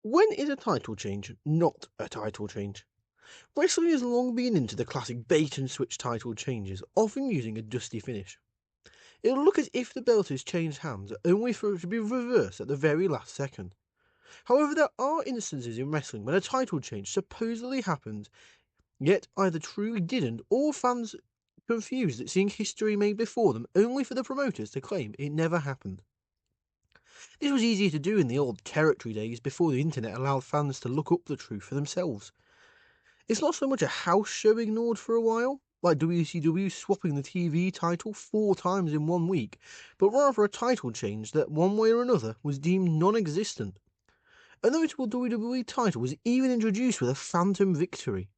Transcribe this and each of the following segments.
When is a title change not a title change? Wrestling has long been into the classic bait and switch title changes, often using a dusty finish. It'll look as if the belt has changed hands, only for it to be reversed at the very last second. However, there are instances in wrestling when a title change supposedly happened, yet either truly didn't, or fans confused at seeing history made before them, only for the promoters to claim it never happened. This was easier to do in the old territory days before the internet allowed fans to look up the truth for themselves. It's not so much a house show ignored for a while, like WCW swapping the TV title 4 times in 1 week, but rather a title change that, one way or another, was deemed non-existent. A notable WWE title was even introduced with a phantom victory.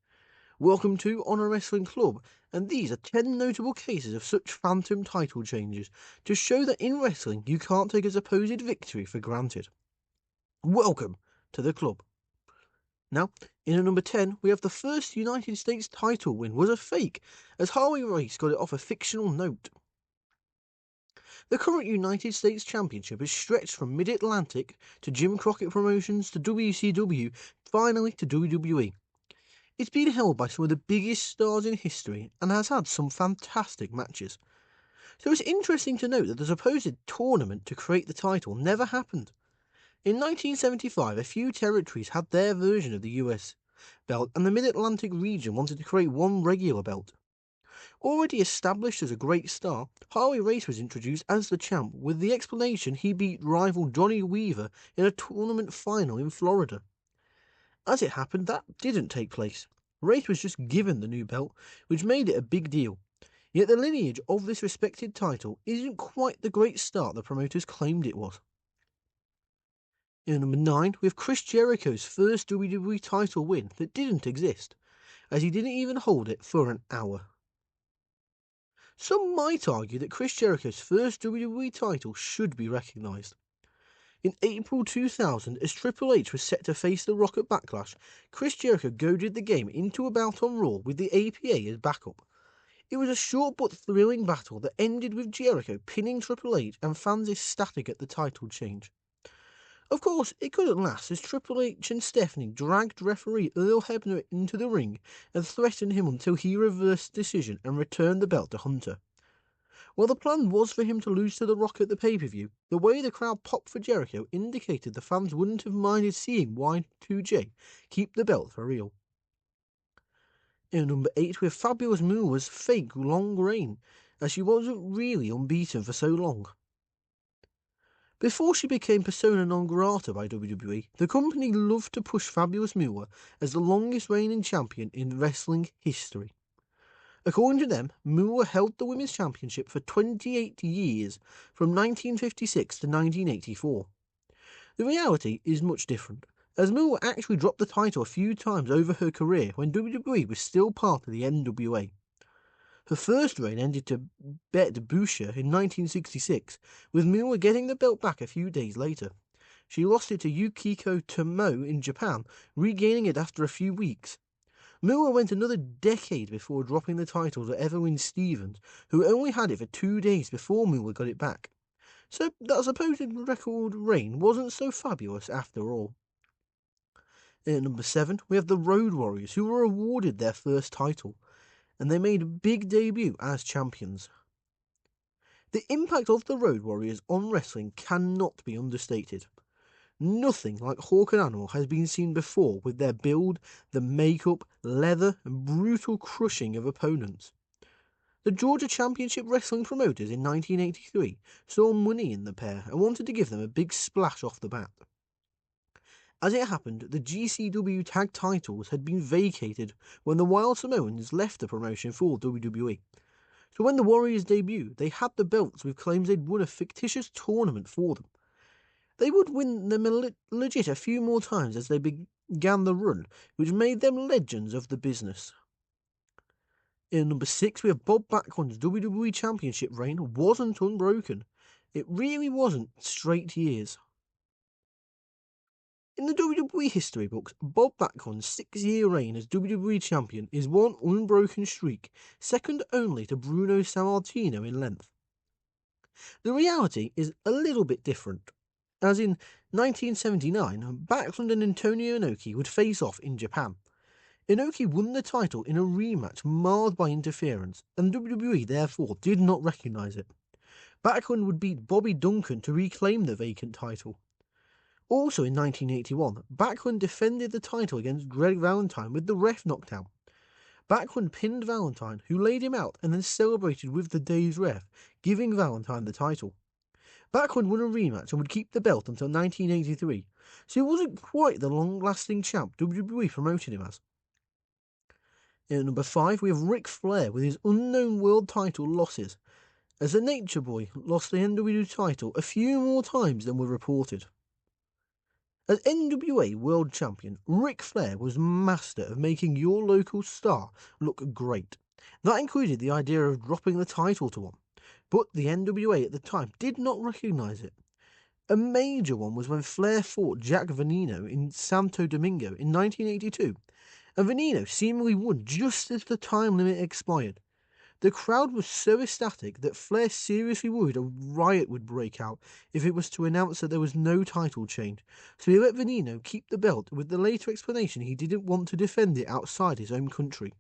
Welcome to Honor Wrestling Club, and these are 10 notable cases of such phantom title changes to show that in wrestling you can't take a supposed victory for granted. Welcome to the club. Now, in at number 10, we have the first United States title win was a fake, as Harley Race got it off a fictional note. The current United States Championship is stretched from Mid-Atlantic to Jim Crockett Promotions to WCW, finally to WWE. It's been held by some of the biggest stars in history and has had some fantastic matches. So it's interesting to note that the supposed tournament to create the title never happened. In 1975, a few territories had their version of the US belt, and the Mid-Atlantic region wanted to create one regular belt. Already established as a great star, Harley Race was introduced as the champ with the explanation he beat rival Johnny Weaver in a tournament final in Florida. As it happened, that didn't take place. Race was just given the new belt, which made it a big deal. Yet the lineage of this respected title isn't quite the great start the promoters claimed it was. In number 9, we have Chris Jericho's first WWE title win that didn't exist, as he didn't even hold it for an hour. Some might argue that Chris Jericho's first WWE title should be recognised. In April 2000, as Triple H was set to face The Rock at Backlash, Chris Jericho goaded the game into a bout on Raw with the APA as backup. It was a short but thrilling battle that ended with Jericho pinning Triple H and fans ecstatic at the title change. Of course, it couldn't last as Triple H and Stephanie dragged referee Earl Hebner into the ring and threatened him until he reversed the decision and returned the belt to Hunter. While the plan was for him to lose to The Rock at the pay-per-view, the way the crowd popped for Jericho indicated the fans wouldn't have minded seeing Y2J keep the belt for real. In number 8, we have Fabulous Moolah's fake long reign, as she wasn't really unbeaten for so long. Before she became persona non grata by WWE, the company loved to push Fabulous Moolah as the longest reigning champion in wrestling history. According to them, Moolah held the Women's Championship for 28 years, from 1956 to 1984. The reality is much different, as Moolah actually dropped the title a few times over her career when WWE was still part of the NWA. Her first reign ended to Bet Boucher in 1966, with Moolah getting the belt back a few days later. She lost it to Yukiko Tomoe in Japan, regaining it after a few weeks. Moolah went another decade before dropping the title to Evelyn Stevens, who only had it for 2 days before Moolah got it back. So that supposed record reign wasn't so fabulous after all. At number 7, we have the Road Warriors, who were awarded their first title, and they made a big debut as champions. The impact of the Road Warriors on wrestling cannot be understated. Nothing like Hawk and Animal has been seen before with their build, the makeup, leather, and brutal crushing of opponents. The Georgia Championship Wrestling promoters in 1983 saw money in the pair and wanted to give them a big splash off the bat. As it happened, the GCW tag titles had been vacated when the Wild Samoans left the promotion for WWE. So when the Warriors debuted, they had the belts with claims they'd won a fictitious tournament for them. They would win them legit a few more times as they began the run, which made them legends of the business. In number 6, we have Bob Backlund's WWE Championship reign wasn't unbroken. It really wasn't straight years. In the WWE history books, Bob Backlund's 6-year reign as WWE Champion is one unbroken streak, second only to Bruno Sammartino in length. The reality is a little bit different, as in 1979, Backlund and Antonio Inoki would face off in Japan. Inoki won the title in a rematch marred by interference, and WWE therefore did not recognise it. Backlund would beat Bobby Duncan to reclaim the vacant title. Also in 1981, Backlund defended the title against Greg Valentine with the ref knocked out. Backlund pinned Valentine, who laid him out and then celebrated with the day's ref, giving Valentine the title. Backlund won a rematch and would keep the belt until 1983, so he wasn't quite the long-lasting champ WWE promoted him as. At number 5, we have Ric Flair with his unknown world title losses, as the Nature Boy lost the NWA title a few more times than were reported. As NWA World Champion, Ric Flair was master of making your local star look great. That included the idea of dropping the title to one, but the NWA at the time did not recognise it. A major one was when Flair fought Jack Veneno in Santo Domingo in 1982, and Veneno seemingly won just as the time limit expired. The crowd was so ecstatic that Flair seriously worried a riot would break out if it was to announce that there was no title change, so he let Veneno keep the belt with the later explanation he didn't want to defend it outside his own country.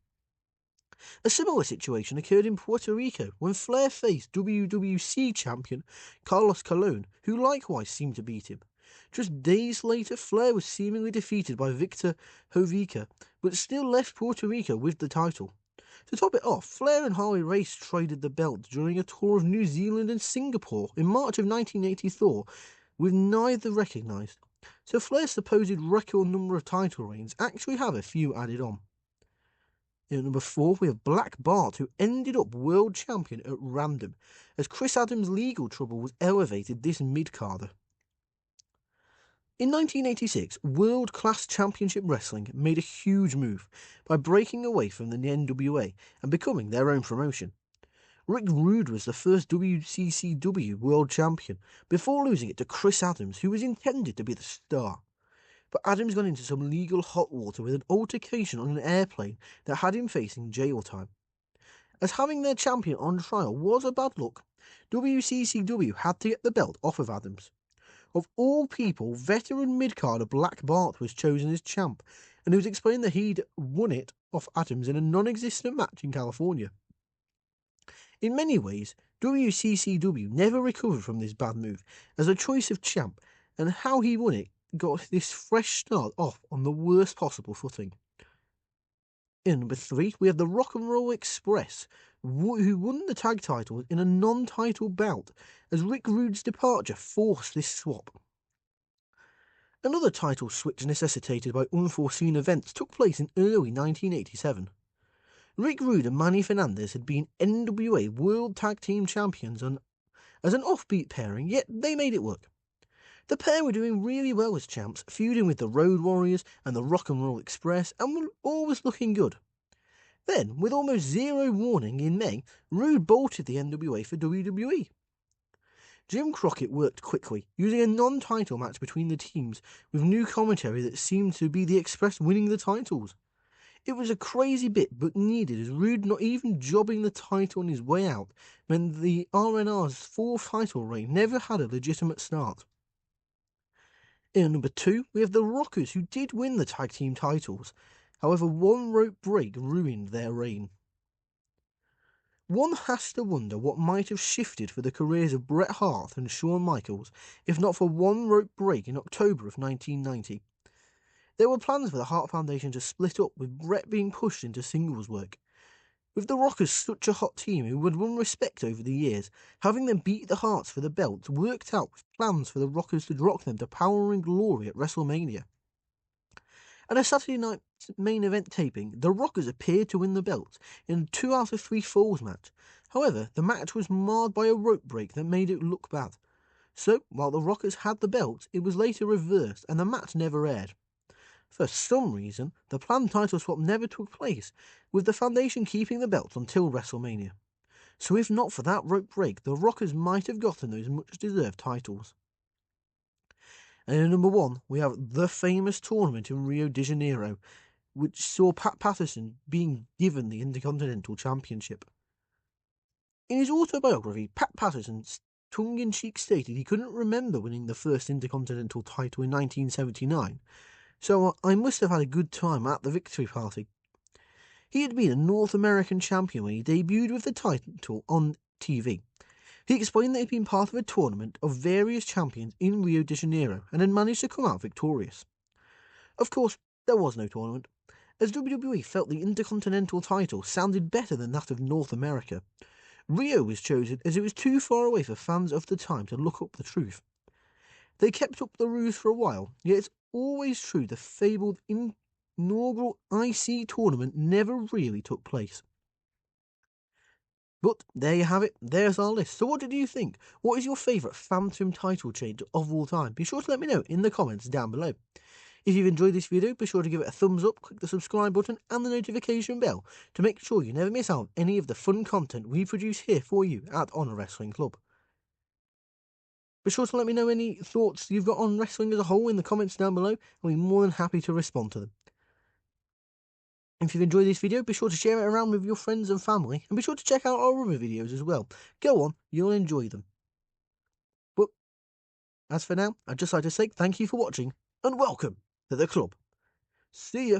A similar situation occurred in Puerto Rico when Flair faced WWC champion Carlos Colon, who likewise seemed to beat him. Just days later, Flair was seemingly defeated by Victor Jovica, but still left Puerto Rico with the title. To top it off, Flair and Harley Race traded the belt during a tour of New Zealand and Singapore in March of 1984, with neither recognised. So Flair's supposed record number of title reigns actually have a few added on. At number 4, we have Black Bart, who ended up world champion at random, as Chris Adams' legal trouble was elevated this mid-carder. In 1986, World Class Championship Wrestling made a huge move by breaking away from the NWA and becoming their own promotion. Rick Rude was the first WCCW World Champion before losing it to Chris Adams, who was intended to be the star. But Adams got into some legal hot water with an altercation on an airplane that had him facing jail time. As having their champion on trial was a bad look, WCCW had to get the belt off of Adams. Of all people, veteran mid-carder Black Bart was chosen as champ, and it was explained that he'd won it off Adams in a non-existent match in California. In many ways, WCCW never recovered from this bad move, as a choice of champ, and how he won it got this fresh start off on the worst possible footing. In number 3, we have the Rock and Roll Express, who won the tag titles in a non-title bout, as Rick Rude's departure forced this swap. Another title switch necessitated by unforeseen events took place in early 1987. Rick Rude and Manny Fernandez had been NWA World Tag Team Champions as an offbeat pairing, yet they made it work. The pair were doing really well as champs, feuding with the Road Warriors and the Rock and Roll Express, and were always looking good. Then, with almost zero warning in May, Rude bolted the NWA for WWE. Jim Crockett worked quickly, using a non-title match between the teams with new commentary that seemed to be the Express winning the titles. It was a crazy bit, but needed, as Rude not even jobbing the title on his way out meant the RNR's fourth title reign never had a legitimate start. In number 2, we have the Rockers, who did win the tag team titles. However, one rope break ruined their reign. One has to wonder what might have shifted for the careers of Bret Hart and Shawn Michaels if not for one rope break in October of 1990. There were plans for the Hart Foundation to split up, with Bret being pushed into singles work. With the Rockers such a hot team who had won respect over the years, having them beat the Harts for the belts worked out with plans for the Rockers to drop them to Power and Glory at WrestleMania. At a Saturday night main event taping, the Rockers appeared to win the belts in a 2 out of 3 falls match. However, the match was marred by a rope break that made it look bad. So, while the Rockers had the belts, it was later reversed and the match never aired. For some reason, the planned title swap never took place, with the Foundation keeping the belts until WrestleMania. So if not for that rope break, the Rockers might have gotten those much-deserved titles. And at number 1, we have the famous tournament in Rio de Janeiro, which saw Pat Patterson being given the Intercontinental Championship. In his autobiography, Pat Patterson tongue-in-cheek stated he couldn't remember winning the first Intercontinental title in 1979, so I must have had a good time at the victory party. He had been a North American champion when he debuted with the title on TV. He explained that he'd been part of a tournament of various champions in Rio de Janeiro and had managed to come out victorious. Of course, there was no tournament, as WWE felt the Intercontinental title sounded better than that of North America. Rio was chosen as it was too far away for fans of the time to look up the truth. They kept up the ruse for a while, yet it's always true the fabled inaugural IC tournament never really took place. But there you have it, there's our list. So what did you think? What is your favourite Phantom title change of all time? Be sure to let me know in the comments down below. If you've enjoyed this video, be sure to give it a thumbs up, click the subscribe button and the notification bell to make sure you never miss out on any of the fun content we produce here for you at Honor Wrestling Club. Be sure to let me know any thoughts you've got on wrestling as a whole in the comments down below. I'll be more than happy to respond to them. If you've enjoyed this video, be sure to share it around with your friends and family, and be sure to check out our other videos as well. Go on, you'll enjoy them. But as for now, I'd just like to say thank you for watching, and welcome to the club. See ya!